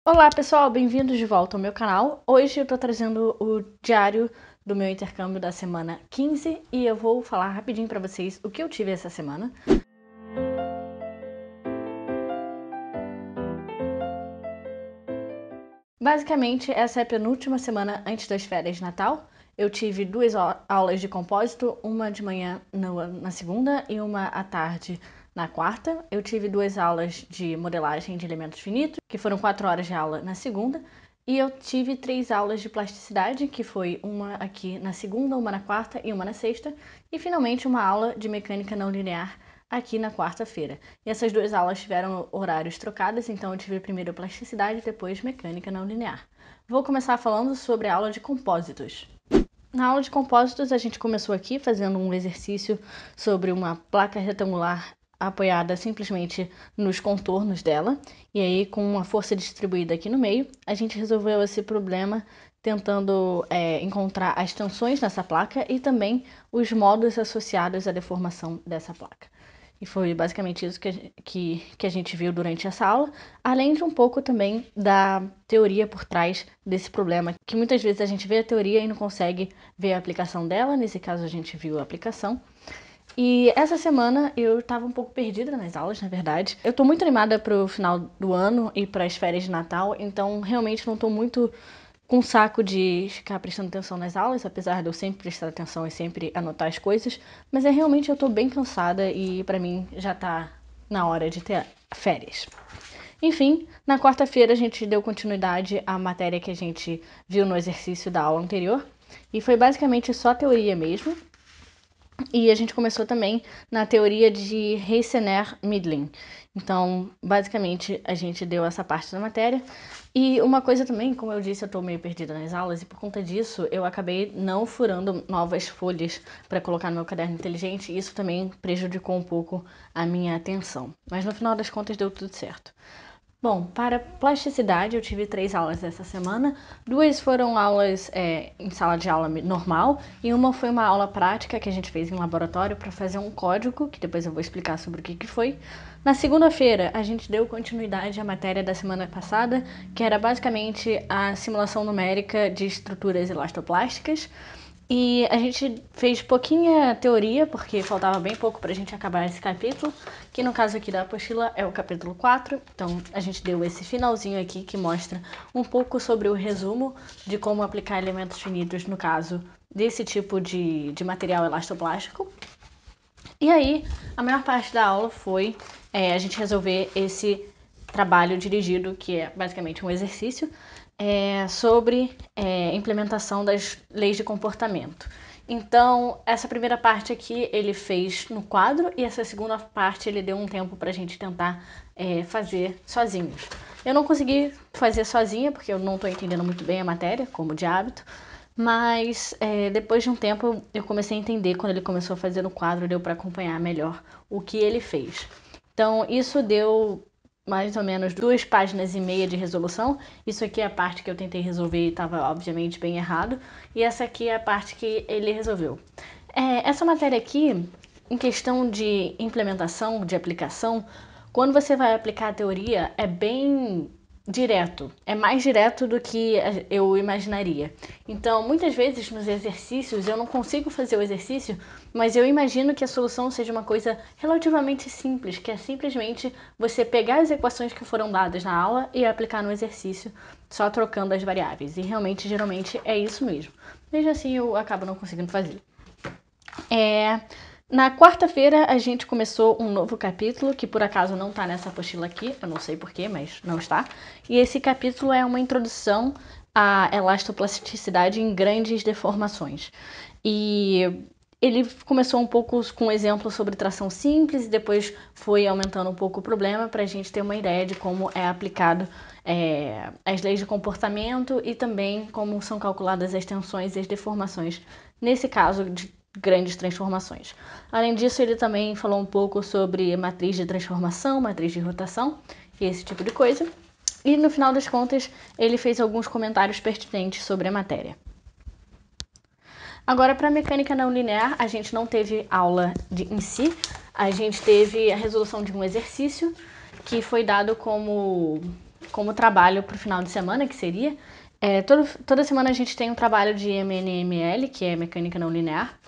Olá pessoal, bem-vindos de volta ao meu canal. Hoje eu tô trazendo o diário do meu intercâmbio da semana 15 e eu vou falar rapidinho pra vocês o que eu tive essa semana. Basicamente, essa é a penúltima semana antes das férias de Natal. Eu tive duas aulas de compósito, uma de manhã na segunda e uma à tarde na quarta. Eu tive duas aulas de modelagem de elementos finitos, que foram 4 horas de aula na segunda. E eu tive 3 aulas de plasticidade, que foi uma aqui na segunda, uma na quarta e uma na sexta. E finalmente uma aula de mecânica não linear aqui na quarta-feira. E essas duas aulas tiveram horários trocados, então eu tive primeiro plasticidade e depois mecânica não linear. Vou começar falando sobre a aula de compósitos. Na aula de compósitos, a gente começou aqui fazendo um exercício sobre uma placa retangular apoiada simplesmente nos contornos dela, e aí com uma força distribuída aqui no meio, a gente resolveu esse problema tentando encontrar as tensões nessa placa e também os modos associados à deformação dessa placa. E foi basicamente isso que a gente viu durante essa aula, além de um pouco também da teoria por trás desse problema, que muitas vezes a gente vê a teoria e não consegue ver a aplicação dela, nesse caso a gente viu a aplicação. E essa semana eu estava um pouco perdida nas aulas, na verdade. Eu tô muito animada pro final do ano e para as férias de Natal, então realmente não tô muito com saco de ficar prestando atenção nas aulas, apesar de eu sempre prestar atenção e sempre anotar as coisas, mas realmente eu tô bem cansada e pra mim já tá na hora de ter férias. Enfim, na quarta-feira a gente deu continuidade à matéria que a gente viu no exercício da aula anterior, e foi basicamente só teoria mesmo. E a gente começou também na teoria de Reissener-Midlin. Então, basicamente, a gente deu essa parte da matéria. E uma coisa também, como eu disse, eu tô meio perdida nas aulas e por conta disso eu acabei não furando novas folhas para colocar no meu caderno inteligente e isso também prejudicou um pouco a minha atenção. Mas no final das contas deu tudo certo. Bom, para plasticidade eu tive 3 aulas essa semana. 2 foram aulas em sala de aula normal e uma foi uma aula prática que a gente fez em laboratório para fazer um código, que depois eu vou explicar sobre o que foi. Na segunda-feira a gente deu continuidade à matéria da semana passada, que era basicamente a simulação numérica de estruturas elastoplásticas. E a gente fez pouquinha teoria, porque faltava bem pouco pra gente acabar esse capítulo, que no caso aqui da apostila é o capítulo 4. Então a gente deu esse finalzinho aqui que mostra um pouco sobre o resumo de como aplicar elementos finitos no caso desse tipo de material elastoplástico. E aí, a maior parte da aula foi a gente resolver esse trabalho dirigido, que é basicamente um exercício, sobre implementação das leis de comportamento. Então, essa primeira parte aqui ele fez no quadro e essa segunda parte ele deu um tempo para a gente tentar fazer sozinhos. Eu não consegui fazer sozinha porque eu não estou entendendo muito bem a matéria, como de hábito, mas depois de um tempo eu comecei a entender, quando ele começou a fazer no quadro, deu para acompanhar melhor o que ele fez. Então isso deu mais ou menos 2,5 páginas de resolução. Isso aqui é a parte que eu tentei resolver e estava obviamente bem errado. E essa aqui é a parte que ele resolveu. Essa matéria aqui, em questão de implementação, de aplicação, quando você vai aplicar a teoria, é bem direto. É mais direto do que eu imaginaria. Então, muitas vezes nos exercícios eu não consigo fazer o exercício, mas eu imagino que a solução seja uma coisa relativamente simples, que é simplesmente você pegar as equações que foram dadas na aula e aplicar no exercício, só trocando as variáveis. E realmente, geralmente, é isso mesmo. Mesmo assim, eu acabo não conseguindo fazer. Na quarta-feira a gente começou um novo capítulo, que por acaso não tá nessa apostila aqui, eu não sei porquê, mas não está. E esse capítulo é uma introdução à elastoplasticidade em grandes deformações. E ele começou um pouco com um exemplo sobre tração simples e depois foi aumentando um pouco o problema para a gente ter uma ideia de como é aplicado as leis de comportamento e também como são calculadas as tensões e as deformações, nesse caso de grandes transformações. Além disso, ele também falou um pouco sobre matriz de transformação, matriz de rotação e esse tipo de coisa. E no final das contas, ele fez alguns comentários pertinentes sobre a matéria. Agora, para mecânica não linear, a gente não teve aula em si, a gente teve a resolução de um exercício que foi dado como como trabalho para o final de semana, que seria. Toda semana a gente tem um trabalho de MNML, que é Mecânica Não Linear,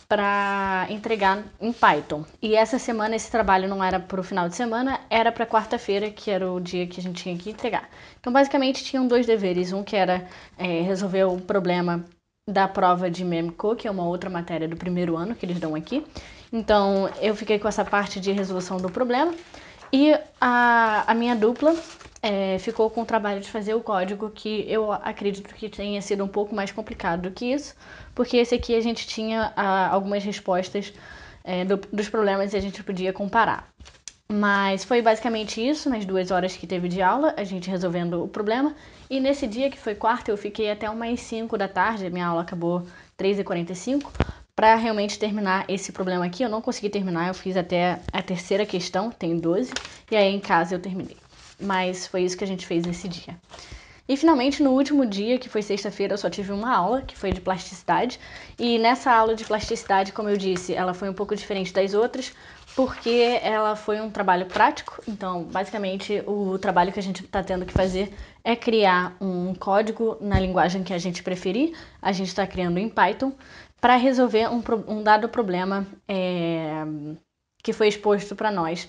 para entregar em Python. E essa semana esse trabalho não era para o final de semana, era para quarta-feira, que era o dia que a gente tinha que entregar. Então, basicamente, tinham 2 deveres. Um que era resolver o problema da prova de MEMCO, que é uma outra matéria do primeiro ano que eles dão aqui. Então, eu fiquei com essa parte de resolução do problema. E a minha dupla ficou com o trabalho de fazer o código, que eu acredito que tenha sido um pouco mais complicado do que isso, porque esse aqui a gente tinha algumas respostas dos problemas e a gente podia comparar. Mas foi basicamente isso, nas 2 horas que teve de aula, a gente resolvendo o problema. E nesse dia, que foi quarta, eu fiquei até umas 5 da tarde, a minha aula acabou 3h45, para realmente terminar esse problema aqui. Eu não consegui terminar, eu fiz até a terceira questão, tem 12, e aí em casa eu terminei. Mas foi isso que a gente fez nesse dia. E finalmente, no último dia, que foi sexta-feira, eu só tive uma aula, que foi de plasticidade. E nessa aula de plasticidade, como eu disse, ela foi um pouco diferente das outras, porque ela foi um trabalho prático. Então, basicamente, o trabalho que a gente está tendo que fazer é criar um código na linguagem que a gente preferir. A gente está criando em Python para resolver um dado problema que foi exposto para nós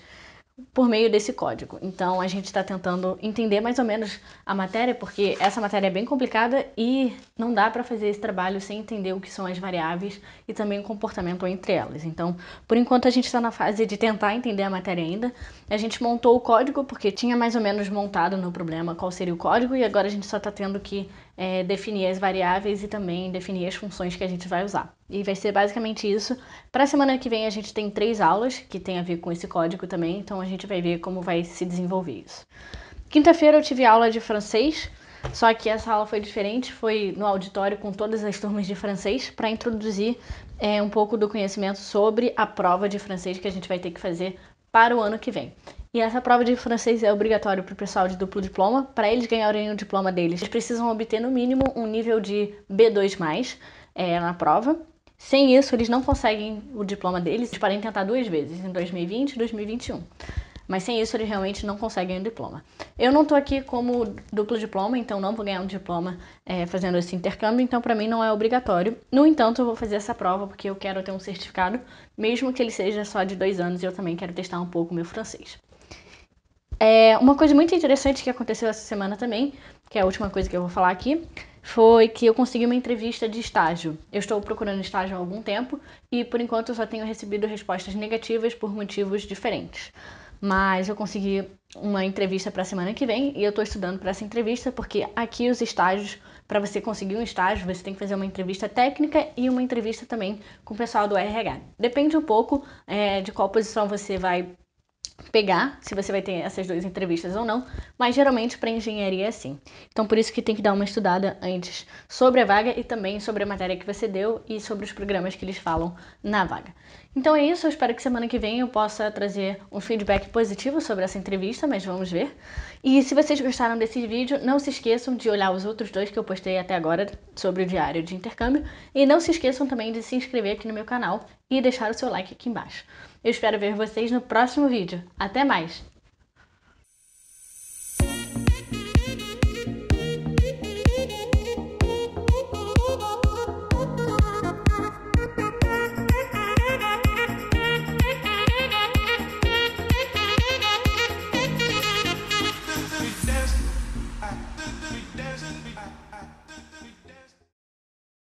por meio desse código. Então, a gente está tentando entender mais ou menos a matéria, porque essa matéria é bem complicada e não dá para fazer esse trabalho sem entender o que são as variáveis e também o comportamento entre elas. Então, por enquanto, a gente está na fase de tentar entender a matéria ainda. A gente montou o código porque tinha mais ou menos montado no problema qual seria o código, e agora a gente só está tendo que definir as variáveis e também definir as funções que a gente vai usar. E vai ser basicamente isso. Para a semana que vem a gente tem 3 aulas que tem a ver com esse código também, então a gente vai ver como vai se desenvolver isso. Quinta-feira eu tive aula de francês, só que essa aula foi diferente, foi no auditório com todas as turmas de francês, para introduzir um pouco do conhecimento sobre a prova de francês que a gente vai ter que fazer para o ano que vem. E essa prova de francês é obrigatória para o pessoal de duplo diploma. Para eles ganharem o diploma deles, eles precisam obter no mínimo um nível de B2+, na prova. Sem isso, eles não conseguem o diploma deles. Eles podem tentar 2 vezes, em 2020 e 2021. Mas sem isso, eles realmente não conseguem o diploma. Eu não tô aqui como duplo diploma, então não vou ganhar um diploma fazendo esse intercâmbio, então para mim não é obrigatório. No entanto, eu vou fazer essa prova porque eu quero ter um certificado, mesmo que ele seja só de 2 anos, e eu também quero testar um pouco o meu francês. Uma coisa muito interessante que aconteceu essa semana também, que é a última coisa que eu vou falar aqui, foi que eu consegui uma entrevista de estágio. Eu estou procurando estágio há algum tempo e, por enquanto, eu só tenho recebido respostas negativas por motivos diferentes. Mas eu consegui uma entrevista para a semana que vem e eu estou estudando para essa entrevista, porque aqui os estágios, para você conseguir um estágio, você tem que fazer uma entrevista técnica e uma entrevista também com o pessoal do RH. Depende um pouco de qual posição você vai pegar, se você vai ter essas 2 entrevistas ou não, mas geralmente para engenharia é assim. Então por isso que tem que dar uma estudada antes sobre a vaga e também sobre a matéria que você deu e sobre os programas que eles falam na vaga. Então é isso, eu espero que semana que vem eu possa trazer um feedback positivo sobre essa entrevista, mas vamos ver. E se vocês gostaram desse vídeo, não se esqueçam de olhar os outros 2 que eu postei até agora sobre o diário de intercâmbio, e não se esqueçam também de se inscrever aqui no meu canal e deixar o seu like aqui embaixo. Eu espero ver vocês no próximo vídeo. Até mais!